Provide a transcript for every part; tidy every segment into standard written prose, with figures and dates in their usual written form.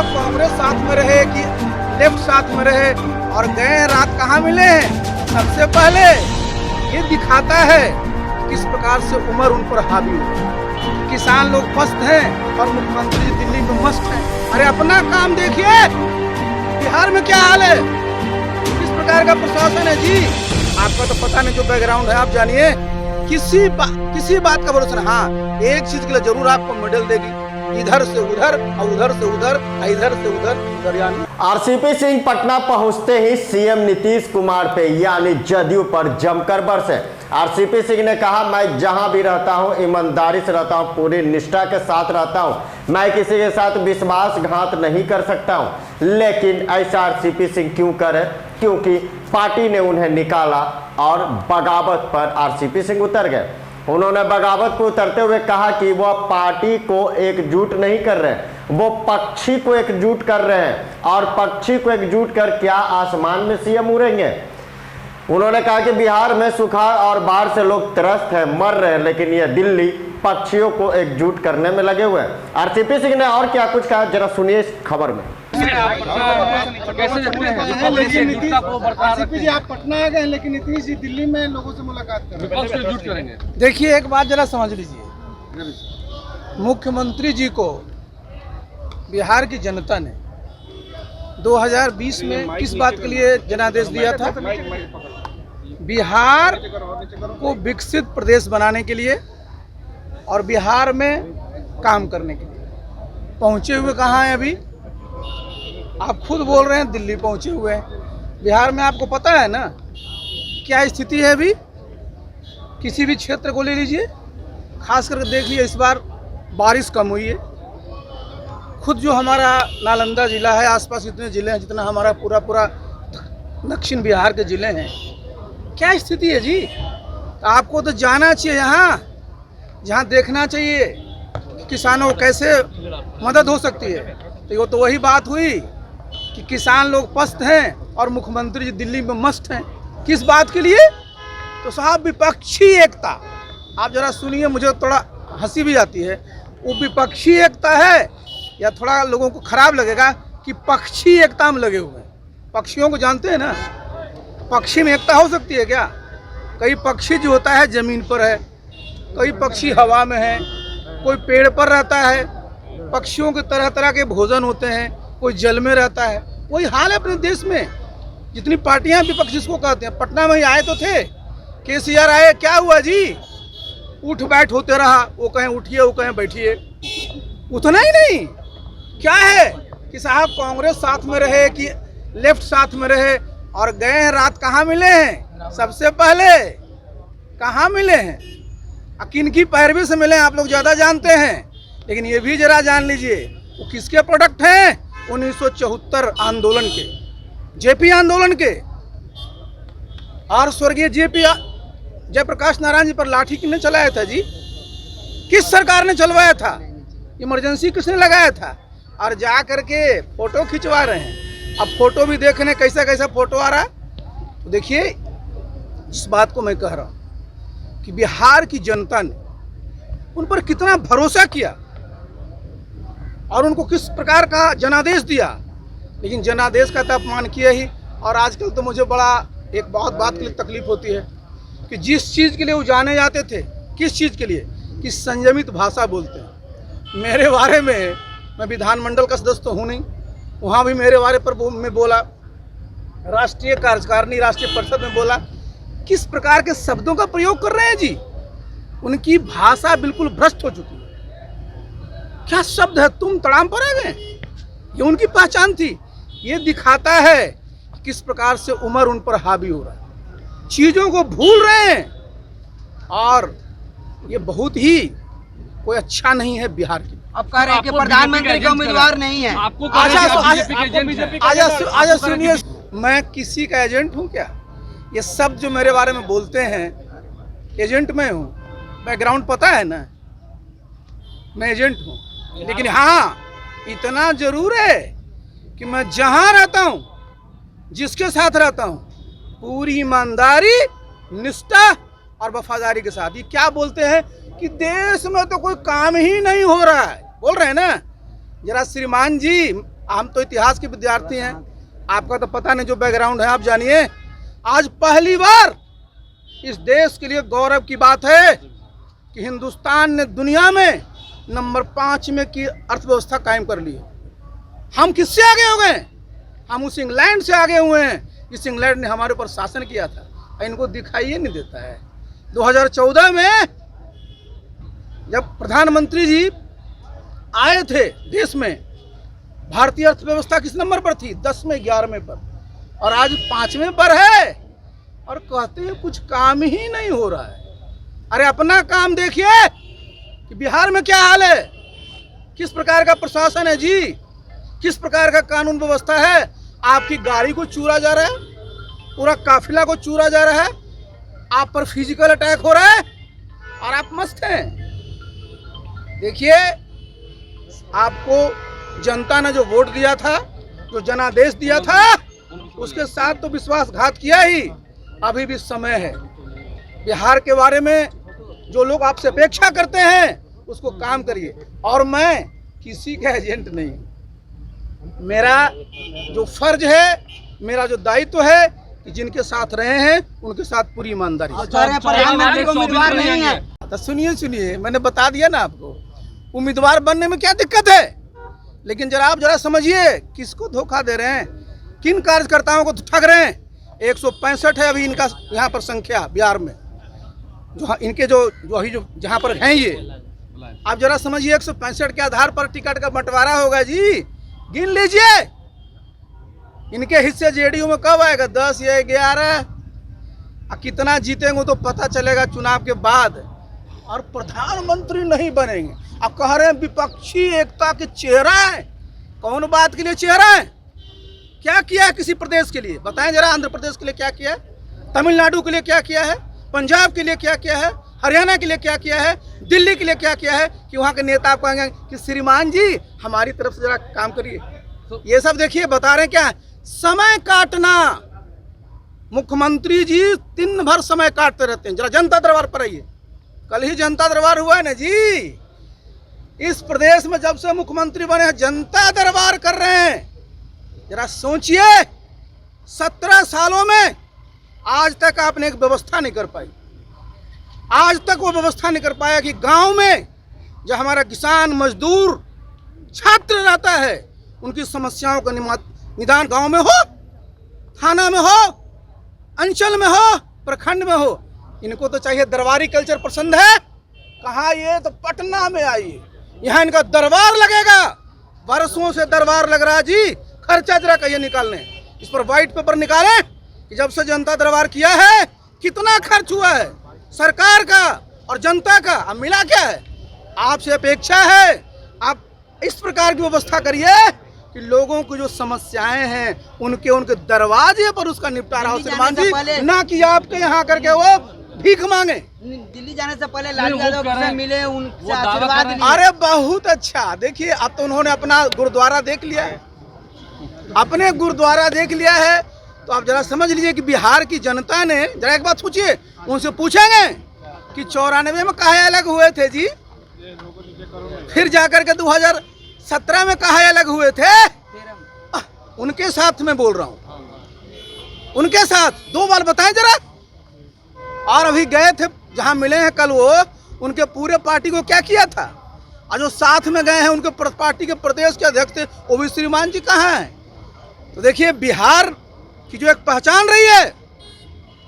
साहब कांग्रेस साथ में रहे कि लेफ्ट साथ में रहे और गए रात कहाँ मिले हैं। सबसे पहले ये दिखाता है किस प्रकार से उम्र उन पर हावी हुई। किसान लोग पस्त हैं और मुख्यमंत्री दिल्ली में मस्त हैं। अरे अपना काम देखिए, बिहार में क्या हाल है, किस प्रकार का प्रशासन है जी। आपका तो पता नहीं जो बैकग्राउंड है, आप जानिए। किसी बात का भरोसा नहीं। हाँ, एक चीज के लिए जरूर आपको मेडल देगी, इधर से उधर और उधर से उधर, इधर से उधर यानी। आरसीपी सिंह पटना पहुंचते ही सीएम नीतीश कुमार पे यानी जदयू पर जमकर बरसे। आरसीपी सिंह ने कहा, मैं जहां भी रहता हूं ईमानदारी से रहता हूं, पूरी निष्ठा के साथ रहता हूं, मैं किसी के साथ विश्वासघात नहीं कर सकता हूं। लेकिन ऐसा आरसीपी सिंह क्यों करे? क्योंकि पार्टी ने उन्हें निकाला और बगावत पर आरसीपी सिंह उतर गए। उन्होंने बगावत को उतरते हुए कहा कि वह पार्टी को एकजुट नहीं कर रहे, वो पक्षी को एकजुट कर रहे हैं और पक्षी को एकजुट कर क्या आसमान में सीएम उड़ेंगे। उन्होंने कहा कि बिहार में सुखाड़ और बाढ़ से लोग त्रस्त हैं, मर रहे हैं, लेकिन ये दिल्ली पक्षियों को एकजुट करने में लगे हुए हैं। आरसीपी सिंह ने और क्या कुछ कहा, जरा सुनिए इस खबर में। आरसीपी जी आप पटना आ गए, लेकिन नीतीश जी दिल्ली में लोगों से मुलाकात करेंगे। देखिए, एक बात जरा समझ लीजिए, मुख्यमंत्री जी को बिहार की जनता ने 2020 में किस बात के लिए जनादेश दिया था? बिहार को विकसित प्रदेश बनाने के लिए और बिहार में काम करने के लिए। पहुंचे हुए कहाँ हैं अभी? आप खुद बोल रहे हैं दिल्ली पहुंचे हुए हैं। बिहार में आपको पता है ना क्या स्थिति है अभी? किसी भी क्षेत्र को ले लीजिए, खास करके देख लीजिए, इस बार बारिश कम हुई है। खुद जो हमारा नालंदा जिला है, आसपास इतने ज़िले हैं जितना हमारा पूरा दक्षिण बिहार के ज़िले हैं, क्या स्थिति है जी? आपको तो जाना चाहिए यहाँ, जहाँ देखना चाहिए कि किसानों को कैसे मदद हो सकती है। तो वो तो वही बात हुई कि किसान लोग पस्त हैं और मुख्यमंत्री जी दिल्ली में मस्त हैं। किस बात के लिए? तो साहब विपक्षी एकता। आप जरा सुनिए, मुझे थोड़ा हंसी भी आती है। वो विपक्षी एकता है या थोड़ा लोगों को खराब लगेगा कि पक्षी एकता में लगे हुए हैं। पक्षियों को जानते हैं ना, पक्षी में एकता हो सकती है क्या? कई पक्षी जो होता है ज़मीन पर है, कई पक्षी हवा में है, कोई पेड़ पर रहता है। पक्षियों के तरह तरह के भोजन होते हैं, कोई जल में रहता है। वही हाल है अपने देश में। जितनी पार्टियां विपक्ष जिसको कहते हैं, पटना में ही आए तो थे, केसीआर आए, क्या हुआ जी? उठ बैठ होते रहा, वो कहें उठिए, वो कहें बैठिए, उतना ही नहीं। क्या है कि साहब कांग्रेस साथ में रहे कि लेफ्ट साथ में रहे और गए हैं रात कहाँ मिले हैं? सबसे पहले कहाँ मिले हैं, किन की पैरवी से मिले हैं आप लोग ज़्यादा जानते हैं। लेकिन ये भी जरा जान लीजिए, वो किसके प्रोडक्ट हैं? 1974 आंदोलन के, जेपी आंदोलन के। और स्वर्गीय जेपी जयप्रकाश नारायण जी पर लाठी किसने चलाया था जी? किस सरकार ने चलवाया था? इमरजेंसी किसने लगाया था? और जा करके फोटो खिंचवा रहे हैं। अब फोटो भी देखने कैसा कैसा फोटो आ रहा है। तो देखिए, इस बात को मैं कह रहा हूँ कि बिहार की जनता ने उन पर कितना भरोसा किया और उनको किस प्रकार का जनादेश दिया। लेकिन जनादेश का तो अपमान किया ही। और आजकल तो मुझे बड़ा एक बहुत बात के लिए तकलीफ होती है कि जिस चीज़ के लिए वो जाने जाते थे, किस चीज़ के लिए, कि संयमित भाषा बोलते हैं। मेरे बारे में, मैं विधानमंडल का सदस्य तो हूँ नहीं, वहाँ भी मेरे बारे पर मैं बोला, राष्ट्रीय कार्यकारिणी राष्ट्रीय परिषद में बोला। किस प्रकार के शब्दों का प्रयोग कर रहे हैं जी? उनकी भाषा बिल्कुल भ्रष्ट हो चुकी है। क्या शब्द है, तुम तड़ाम पर आ गए, ये उनकी पहचान थी। ये दिखाता है किस प्रकार से उम्र उन पर हावी हो रहा है, चीज़ों को भूल रहे हैं। और ये बहुत ही कोई अच्छा नहीं है बिहार की। अब कह रहे हैं कि प्रधानमंत्री का उम्मीदवार नहीं है। आजा सुनिए, मैं किसी का एजेंट हूँ क्या? ये सब जो मेरे बारे में बोलते हैं, एजेंट मैं हूँ। बैकग्राउंड पता है ना, मैं एजेंट हूँ। लेकिन हाँ, इतना जरूर है कि मैं जहाँ रहता हूँ, जिसके साथ रहता हूँ, पूरी ईमानदारी, निष्ठा और वफादारी के साथ। ये क्या बोलते हैं कि देश में तो कोई काम ही नहीं हो रहा है, बोल रहे हैं ना। जरा श्रीमान जी, हम तो इतिहास के विद्यार्थी हैं, आपका तो पता नहीं जो बैकग्राउंड है, आप जानिए। आज पहली बार इस देश के लिए गौरव की बात है कि हिंदुस्तान ने दुनिया में नंबर 5 में की अर्थव्यवस्था कायम कर ली है। हम किससे आगे हो गए? हम उस इंग्लैंड से आगे हुए हैं, इस इंग्लैंड ने हमारे ऊपर शासन किया था, इनको दिखाई ही नहीं देता है। 2014 में जब प्रधानमंत्री जी आए थे देश में, भारतीय अर्थव्यवस्था किस नंबर पर थी? 10वें 11वें पर, और आज 5वें पर है, और कहते हैं कुछ काम ही नहीं हो रहा है। अरे अपना काम देखिए कि बिहार में क्या हाल है, किस प्रकार का प्रशासन है जी, किस प्रकार का कानून व्यवस्था है। आपकी गाड़ी को चूरा जा रहा है, पूरा काफिला को चूरा जा रहा है, आप पर फिजिकल अटैक हो रहा है और आप मस्त हैं। देखिए, आपको जनता ने जो वोट दिया था, जो जनादेश दिया था, उसके साथ तो विश्वासघात किया ही। अभी भी समय है। बिहार के बारे में जो लोग आपसे अपेक्षा करते हैं उसको काम करिए। और मैं किसी का एजेंट नहीं, मेरा जो फर्ज है, मेरा जो दायित्व है कि जिनके साथ रहे हैं उनके साथ पूरी ईमानदारी से। प्रधानमंत्री को उम्मीदवार नहीं है। तो सुनिए, मैंने बता दिया ना आपको, उम्मीदवार बनने में क्या दिक्कत है। लेकिन आप जरा समझिए किसको धोखा दे रहे हैं, किन कार्यकर्ताओं को ठग रहे हैं। 165 है अभी इनका यहाँ पर संख्या बिहार में, जो इनके जो जहाँ पर हैं ये, आप जरा समझिए 165 के आधार पर टिकट का बंटवारा होगा जी। गिन लीजिए इनके हिस्से जेडीयू में कब आएगा, 10 या 11, कितना जीतेंगे तो पता चलेगा चुनाव के बाद। और प्रधानमंत्री नहीं बनेंगे, अब कह रहे हैं विपक्षी एकता के चेहरा है। कौन बात के लिए चेहरा है? क्या किया है किसी प्रदेश के लिए? बताएं जरा, आंध्र प्रदेश के लिए क्या किया है, तमिलनाडु के लिए क्या किया है, पंजाब के लिए क्या किया है, हरियाणा के लिए क्या किया है, दिल्ली के लिए क्या किया है कि वहाँ के नेता आपको कहेंगे कि श्रीमान जी हमारी तरफ से जरा काम करिए। ये सब देखिए बता रहे हैं क्या है, समय काटना। मुख्यमंत्री जी दिन भर समय काटते रहते हैं। जरा जनता दरबार पर आइए, कल ही जनता दरबार हुआ है ना जी। इस प्रदेश में जब से मुख्यमंत्री बने हैं जनता दरबार कर रहे हैं। जरा सोचिए, 17 सालों में आज तक आपने एक व्यवस्था नहीं कर पाई। आज तक वो व्यवस्था नहीं कर पाया कि गांव में जो हमारा किसान, मजदूर, छात्र रहता है, उनकी समस्याओं का निदान गांव में हो, थाना में हो, अंचल में हो, प्रखंड में हो। इनको तो चाहिए दरबारी कल्चर पसंद है। कहाँ ये तो पटना में आइए, यहाँ इनका दरबार लगेगा। वर्षों से दरबार लग रहा है जी। खर्चा जरा कहिए निकालने, इस पर व्हाइट पेपर निकालें कि जब से जनता दरबार किया है कितना खर्च हुआ है सरकार का और जनता का। अब मिला क्या है? आपसे अपेक्षा है आप इस प्रकार की व्यवस्था करिए कि लोगों की जो समस्याएं हैं उनके दरवाजे पर उसका निपटारा हो श्रीमान जी, ना कि आपके यहाँ करके वो भीख मांगे। दिल्ली जाने से पहले लालू यादव से मिले, उनसे आशीर्वाद लिए। अरे बहुत अच्छा। देखिए, अब तो उन्होंने अपना गुरुद्वारा देख लिया है, अपने गुरुद्वारा देख लिया है। तो आप जरा समझ लीजिए कि बिहार की जनता ने, जरा एक बात पूछिए, उनसे पूछेंगे कि 94 में काहे अलग हुए थे जी, फिर जाकर के 2017 में काहे अलग हुए थे। उनके साथ में बोल रहा हूँ, उनके साथ 2 बार बताएं जरा। और अभी गए थे जहाँ मिले हैं कल, वो उनके पूरे पार्टी को क्या किया था, और जो साथ में गए हैं उनके पार्टी के प्रदेश के अध्यक्ष थे, वो भी श्रीमान जी कहाँ हैं। तो देखिए, बिहार की जो एक पहचान रही है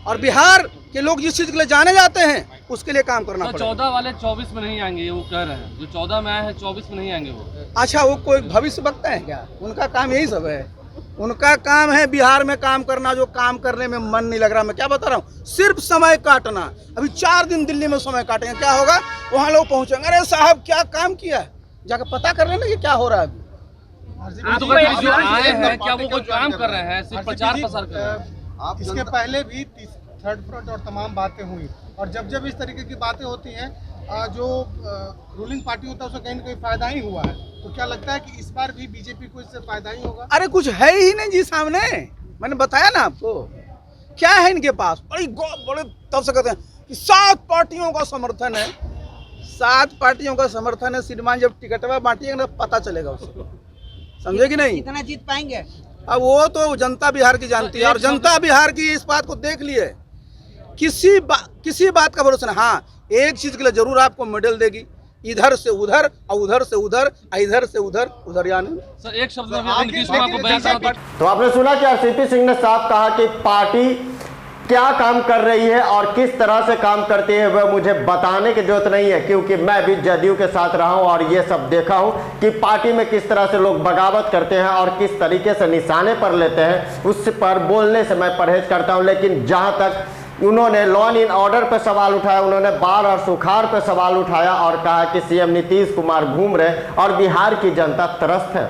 और बिहार के लोग जिस चीज के लिए जाने जाते हैं उसके लिए काम करना पड़ेगा। 14 वाले 24 में नहीं आएंगे, वो कह रहे हैं। जो 14 में आए हैं 24 में नहीं आएंगे वो। अच्छा, वो कोई भविष्य वक्ता है क्या? उनका काम यही सब है। उनका काम है बिहार में काम करना, जो काम करने में मन नहीं लग रहा। मैं क्या बता रहा हूँ, सिर्फ समय काटना। अभी 4 दिन दिल्ली में समय काटेंगे, क्या होगा? वहाँ लोग पहुँचेंगे, अरे साहब क्या काम किया है, जाकर पता कर लेना कि क्या हो रहा है। जो आए हैं क्या वो कोई काम कर रहे हैं, सिर्फ प्रचार प्रसार कर रहे हैं? इसके पहले भी थर्ड फ्रंट और तमाम बातें हुई, और जब इस तरीके की बातें होती हैं, जो रूलिंग पार्टी होता है उसको कहीं ना कहीं फायदा ही हुआ है। तो क्या लगता है कि इस बार भी बीजेपी को इससे फायदा ही होगा? अरे कुछ है ही नहीं जी सामने। मैंने बताया ना आपको, क्या है इनके पास? बड़े तब से कहते हैं कि 7 पार्टियों का समर्थन है। 7 पार्टियों का समर्थन है श्रीमान, जब टिकटवा बांटिएगा ना पता चलेगा उसको। समझे कि नहीं? कितना जीत पाएंगे? अब वो तो जनता बिहार की जानती है और जनता बिहार की इस बात को देख लिए, किसी बात का भरोसा नहीं। हाँ, एक चीज के लिए जरूर आपको मेडल देगी, इधर से उधर और उधर से उधर, इधर से उधर, उधर यानी सर एक शब्द में भी नीतीश कुमार को बयान करना था। तो आपने सुना कि आरसीपी सिंह ने साफ कहा कि पार्टी क्या काम कर रही है और किस तरह से काम करती है वह मुझे बताने की जरूरत नहीं है, क्योंकि मैं भी जदयू के साथ रहा हूं और ये सब देखा हूं कि पार्टी में किस तरह से लोग बगावत करते हैं और किस तरीके से निशाने पर लेते हैं। उस पर बोलने से मैं परहेज करता हूं। लेकिन जहां तक उन्होंने लॉ एंड ऑर्डर पर सवाल उठाया, उन्होंने बाढ़ और सुखाड़ पर सवाल उठाया और कहा कि सीएम नीतीश कुमार घूम रहे और बिहार की जनता त्रस्त है।